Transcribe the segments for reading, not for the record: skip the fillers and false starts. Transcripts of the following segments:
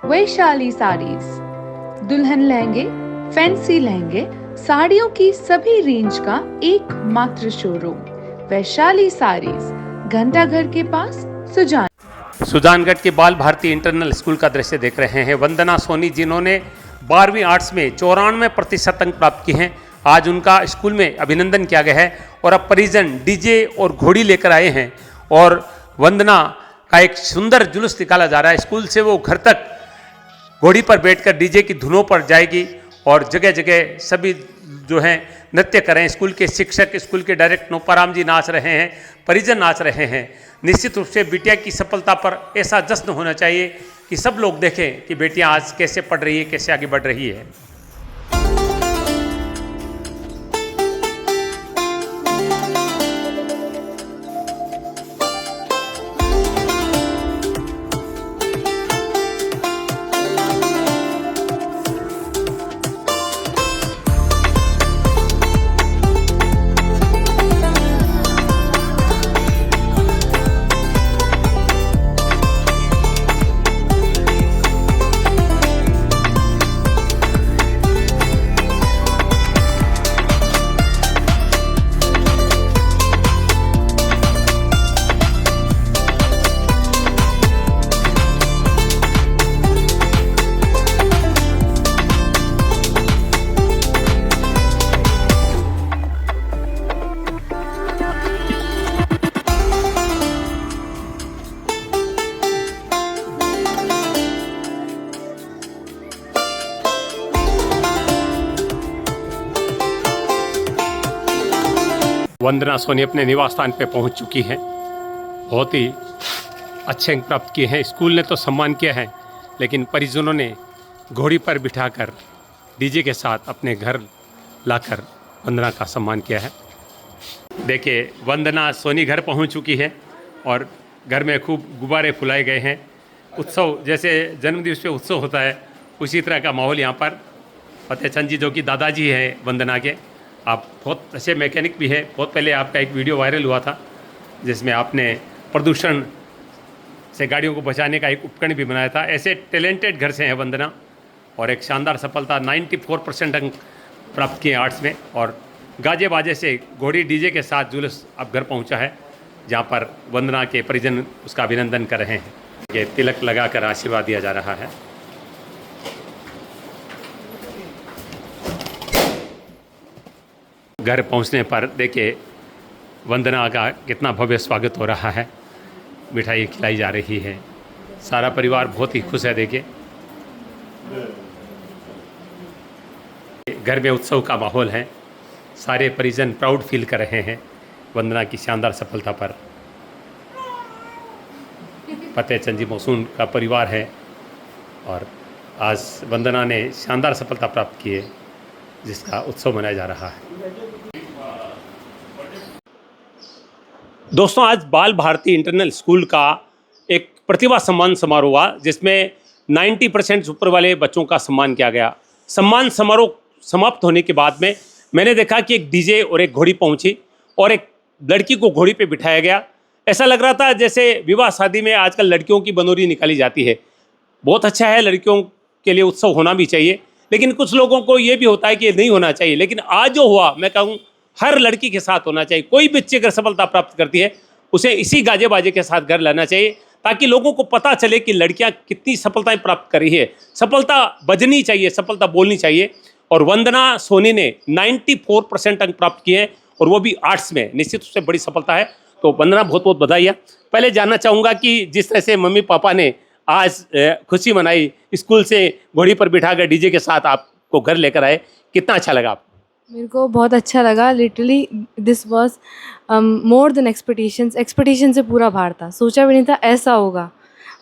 वैशाली साड़ीज, दुल्हन लहंगे, फैंसी लहंगे, साड़ियों की सभी रेंज का एकमात्र शोरूम वैशाली साड़ीज, घंटाघर के पास, सुजानगढ़ के बाल भारती इंटरनल स्कूल का दृश्य देख रहे हैं। वंदना सोनी जिन्होंने 12वीं आर्ट्स में 94% अंक प्राप्त किए हैं, आज उनका स्कूल में अभिनंदन किया गया है और अब परिजन डीजे और घोड़ी लेकर आए हैं और वंदना का एक सुंदर जुलूस निकाला जा रहा है। स्कूल से वो घर तक घोड़ी पर बैठकर डीजे की धुनों पर जाएगी और जगह जगह सभी जो हैं नृत्य करें। स्कूल के शिक्षक, स्कूल के डायरेक्टर नोपाराम जी नाच रहे हैं, परिजन नाच रहे हैं। निश्चित रूप से बिटिया की सफलता पर ऐसा जश्न होना चाहिए कि सब लोग देखें कि बेटियां आज कैसे पढ़ रही है, कैसे आगे बढ़ रही है। वंदना सोनी अपने निवास स्थान पे पहुंच चुकी हैं। बहुत ही अच्छे अंक प्राप्त किए हैं। स्कूल ने तो सम्मान किया है, लेकिन परिजनों ने घोड़ी पर बिठाकर डीजे के साथ अपने घर लाकर वंदना का सम्मान किया है। देखिए, वंदना सोनी घर पहुंच चुकी है और घर में खूब गुब्बारे फुलाए गए हैं। उत्सव, जैसे जन्मदिवस पे उत्सव होता है, उसी तरह का माहौल यहाँ पर। फतेहचंद जी जो कि दादाजी हैं वंदना के, आप बहुत अच्छे मैकेनिक भी है। बहुत पहले आपका एक वीडियो वायरल हुआ था जिसमें आपने प्रदूषण से गाड़ियों को बचाने का एक उपकरण भी बनाया था। ऐसे टैलेंटेड घर से है वंदना और एक शानदार सफलता 94% अंक प्राप्त किए आर्ट्स में और गाजे बाजे से घोड़ी डीजे के साथ जुलूस अब घर पहुंचा है, जहां पर वंदना के परिजन उसका अभिनंदन कर रहे हैं। ये तिलक लगाकर आशीर्वाद दिया जा रहा है। घर पहुंचने पर देखिए वंदना का कितना भव्य स्वागत हो रहा है। मिठाई खिलाई जा रही है, सारा परिवार बहुत ही खुश है। देखिए, घर में उत्सव का माहौल है, सारे परिजन प्राउड फील कर रहे हैं वंदना की शानदार सफलता पर। फतेहचंद जी मौसून का परिवार है और आज वंदना ने शानदार सफलता प्राप्त की है, जिसका उत्सव मनाया जा रहा है। दोस्तों, आज बाल भारती इंटरनल स्कूल का एक प्रतिभा सम्मान समारोह हुआ, जिसमें 90% ऊपर वाले बच्चों का सम्मान किया गया। सम्मान समारोह समाप्त होने के बाद में मैंने देखा कि एक डीजे और एक घोड़ी पहुंची और एक लड़की को घोड़ी पे बिठाया गया। ऐसा लग रहा था जैसे विवाह शादी में आजकल लड़कियों की बनोरी निकाली जाती है। बहुत अच्छा है, लड़कियों के लिए उत्सव होना भी चाहिए, लेकिन कुछ लोगों को ये भी होता है कि ये नहीं होना चाहिए। लेकिन आज जो हुआ, मैं कहूँ हर लड़की के साथ होना चाहिए। कोई बच्ची अगर सफलता प्राप्त करती है, उसे इसी गाजे बाजे के साथ घर लाना चाहिए, ताकि लोगों को पता चले कि लड़कियां कितनी सफलताएं प्राप्त कर रही है। सफलता बजनी चाहिए, सफलता बोलनी चाहिए। और वंदना सोनी ने 94% अंक प्राप्त किए हैं और वो भी आर्ट्स में। निश्चित रूप से बड़ी सफलता है, तो वंदना बहुत बहुत बधाई है। पहले जानना चाहूँगा कि जिस तरह से मम्मी पापा ने आज खुशी मनाई, स्कूल से घोड़ी पर बिठाकर डीजे के साथ आपको घर लेकर आए, कितना अच्छा लगा आपको? मेरे को बहुत अच्छा लगा। Literally this was more than expectation से पूरा बाहर था। सोचा भी नहीं था ऐसा होगा,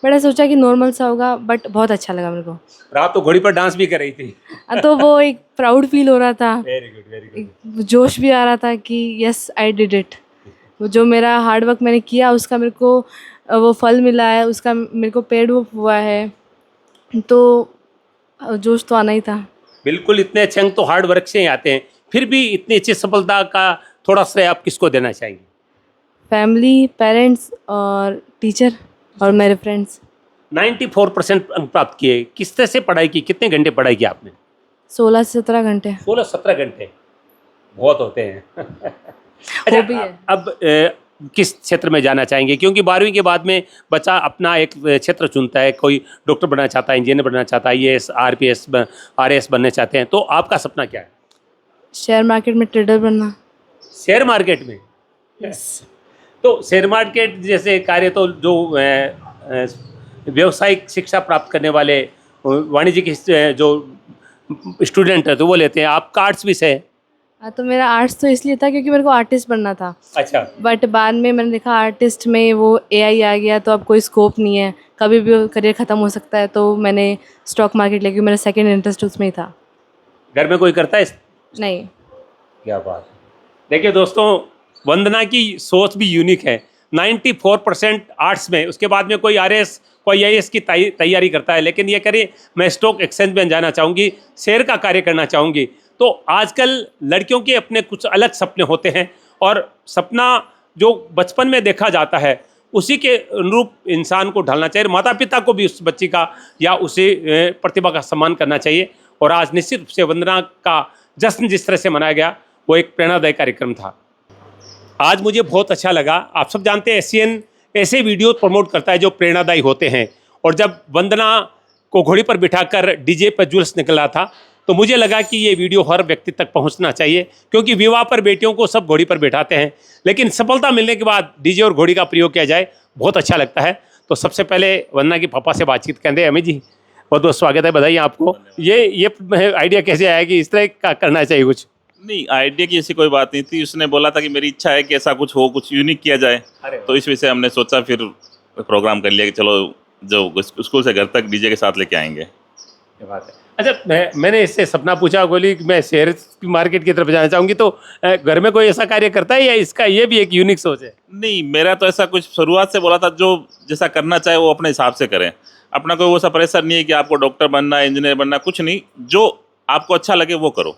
बड़ा सोचा कि नॉर्मल सा होगा, बट बहुत अच्छा लगा मेरे को। रात तो घोड़ी पर डांस भी कर रही थी। तो वो एक प्राउड फील हो रहा था, वेरी गुड, वेरी गुड। जोश भी आ रहा था कि यस आई डिड इट। वो जो मेरा हार्ड वर्क मैंने किया, उसका मेरे को वो फल मिला है, उसका मेरे को पेड हुआ है, तो जोश तो आना ही था। बिल्कुल, इतने अच्छे अंक तो हार्ड वर्क से ही आते हैं। फिर भी इतनी अच्छी सफलता का थोड़ा श्रेय आप किसको देना चाहेंगे? फैमिली, पेरेंट्स और टीचर और मेरे फ्रेंड्स। 94% अंक प्राप्त किए। किस तरह से पढ़ाई की, कितने घंटे पढ़ाई की आपने? 16 से 17 घंटे 16-17 घंटे बहुत होते हैं। अच्छा, वो भी है। अब किस क्षेत्र में जाना चाहेंगे? क्योंकि 12वीं के बाद में बच्चा अपना एक क्षेत्र चुनता है, कोई डॉक्टर बनना चाहता है, इंजीनियर बनना चाहता है, IAS RPS RAS बनने चाहते हैं, तो आपका सपना क्या है? शेयर मार्केट में ट्रेडर बनना। शेयर मार्केट में? तो शेयर मार्केट जैसे कार्य तो जो व्यावसायिक शिक्षा प्राप्त करने वाले वाणिज्यिक जो स्टूडेंट है तो वो लेते हैं। आपका आर्ट्स विषय है? हाँ, तो मेरा आर्ट्स तो इसलिए था क्योंकि मेरे को आर्टिस्ट बनना था। अच्छा। बट बाद में मैंने देखा आर्टिस्ट में वो AI आ गया, तो अब कोई स्कोप नहीं है, कभी भी करियर ख़त्म हो सकता है। तो मैंने स्टॉक मार्केट लेके, मेरा सेकंड इंटरेस्ट उसमें ही था। घर में कोई करता है? नहीं। क्या बात है। देखिए दोस्तों, वंदना की सोच भी यूनिक है। 94% आर्ट्स में, उसके बाद में कोई RAS कोई IAS की तैयारी करता है, लेकिन ये करे मैं स्टॉक एक्सचेंज में जाना चाहूँगी, शेयर का कार्य करना चाहूँगी। तो आजकल लड़कियों के अपने कुछ अलग सपने होते हैं और सपना जो बचपन में देखा जाता है उसी के अनुरूप इंसान को ढलना चाहिए। माता पिता को भी उस बच्ची का या उसी प्रतिभा का सम्मान करना चाहिए। और आज निश्चित रूप से वंदना का जश्न जिस तरह से मनाया गया वो एक प्रेरणादायी कार्यक्रम था। आज मुझे बहुत अच्छा लगा। आप सब जानते हैं SCN ऐसे वीडियो प्रमोट करता है जो प्रेरणादायी होते हैं। और जब वंदना को घोड़ी पर बिठाकर DJ पर जुलूस निकला था तो मुझे लगा कि ये वीडियो हर व्यक्ति तक पहुंचना चाहिए, क्योंकि विवाह पर बेटियों को सब घोड़ी पर बिठाते हैं, लेकिन सफलता मिलने के बाद DJ और घोड़ी का प्रयोग किया जाए बहुत अच्छा लगता है। तो सबसे पहले वंदना के पापा से बातचीत करेंगे। अमित जी, बहुत बहुत स्वागत है, बधाई आपको। ये आइडिया कैसे आया कि इस तरह का करना चाहिए कुछ? नहीं, आइडिया की ऐसी कोई बात नहीं थी। उसने बोला था कि मेरी इच्छा है कि ऐसा कुछ हो, कुछ यूनिक किया जाए। तो इस विषय हमने सोचा, फिर प्रोग्राम कर लिया कि चलो जो स्कूल से घर तक DJ के साथ लेके आएंगे। क्या बात है। अच्छा, मैंने इससे सपना पूछा, बोली कि मैं शेयर की मार्केट की तरफ जाना चाहूँगी, तो घर में कोई ऐसा कार्य करता है या इसका ये भी एक यूनिक सोच है? नहीं, मेरा तो ऐसा कुछ शुरुआत से बोला था, जो जैसा करना चाहे वो अपने हिसाब से करें। अपना कोई वैसा प्रेशर नहीं है कि आपको डॉक्टर बनना है, इंजीनियर बनना, कुछ नहीं। जो आपको अच्छा लगे वो करो,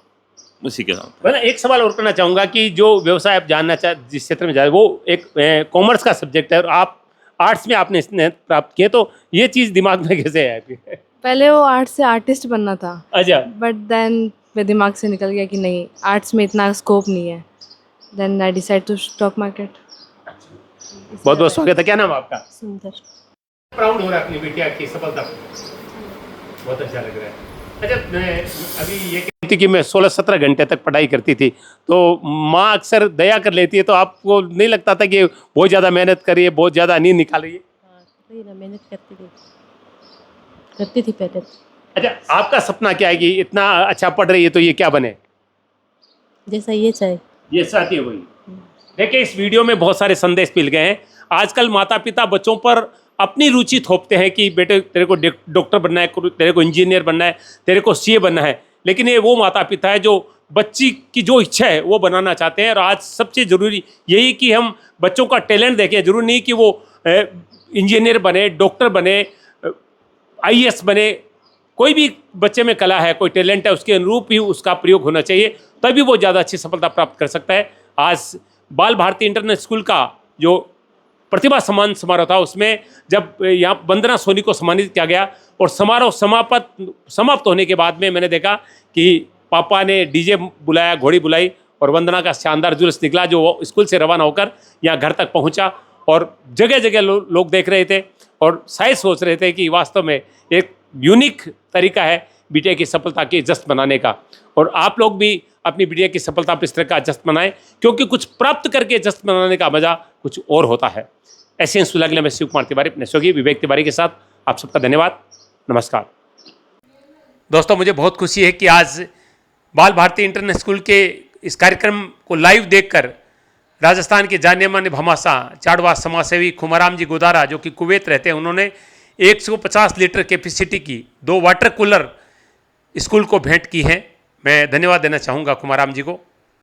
उसी के साथ। मैं एक सवाल और करना चाहूँगा कि जो व्यवसाय आप जानना चाह जिस क्षेत्र में जाए वो एक कॉमर्स का सब्जेक्ट है और आप आर्ट्स में आपने इसने प्राप्त किए, तो ये चीज़ दिमाग में कैसे है आपके? पहले वो आर्ट्स से आर्टिस्ट बनना था, अच्छा। बट देन मेरे दिमाग से निकल गया कि नहीं, आर्ट्स में इतना स्कोप नहीं है। Then I decide to stock market. बहुत बहुत स्वागत है। क्या नाम है आपका? सुंदर। प्राउड हो रहा है अपनी बिटिया की सफलता पर, बहुत अच्छा लग रहा है। अच्छा, मैं अभी ये कहती थी कि मैं 16-17 घंटे तक पढ़ाई करती थी, तो माँ अक्सर दया कर लेती है, तो आपको नहीं लगता था कि बहुत ज़्यादा मेहनत करिए, बहुत ज़्यादा नींद निकाल रही है? हाँ, वही ना, मेहनत करती थी पहले। अच्छा, आपका सपना क्या है कि इतना अच्छा पढ़ रही है तो ये क्या बने? जैसा ये चाहे। ये चाहती है वही। देखिए, इस वीडियो में बहुत सारे संदेश मिल गए हैं। आजकल माता पिता बच्चों पर अपनी रुचि थोपते हैं कि बेटे तेरे को डॉक्टर बनना है, तेरे को इंजीनियर बनना है, तेरे को CA बनना है, लेकिन ये वो माता पिता है जो बच्ची की जो इच्छा है वो बनाना चाहते हैं। और आज सबसे ज़रूरी यही कि हम बच्चों का टैलेंट देखें। जरूरी नहीं कि वो इंजीनियर बने, डॉक्टर बने, IAS बने। कोई भी बच्चे में कला है, कोई टैलेंट है, उसके अनुरूप ही उसका प्रयोग होना चाहिए, तभी वो ज़्यादा अच्छी सफलता प्राप्त कर सकता है। आज बाल भारती इंटरनेशनल स्कूल का जो प्रतिभा सम्मान समारोह था, उसमें जब यहाँ वंदना सोनी को सम्मानित किया गया और समारोह समाप्त होने के बाद में मैंने देखा कि पापा ने DJ बुलाया, घोड़ी बुलाई और वंदना का शानदार जुलूस निकला जो स्कूल से रवाना होकर यहाँ घर तक पहुँचा। और जगह जगह लोग देख रहे थे और शायद सोच रहे थे कि वास्तव में एक यूनिक तरीका है बिटिया की सफलता के जश्न मनाने का। और आप लोग भी अपनी बिटिया की सफलता पर इस तरह का जश्न मनाएं, क्योंकि कुछ प्राप्त करके जश्न मनाने का मजा कुछ और होता है। ऐसे सुलगले में शिव कुमार तिवारी, अपने सहयोगी विवेक तिवारी के साथ आप सबका धन्यवाद। नमस्कार दोस्तों, मुझे बहुत खुशी है कि आज बाल भारती इंटरनेशनल स्कूल के इस कार्यक्रम को लाइव देखकर राजस्थान के जाने माने भामाशाह चाड़वा समाजसेवी खुमाराम जी गोदारा, जो कि कुवैत रहते हैं, उन्होंने 150 लीटर कैपेसिटी की 2 वाटर कूलर स्कूल को भेंट की हैं। मैं धन्यवाद देना चाहूँगा खुमाराम जी को।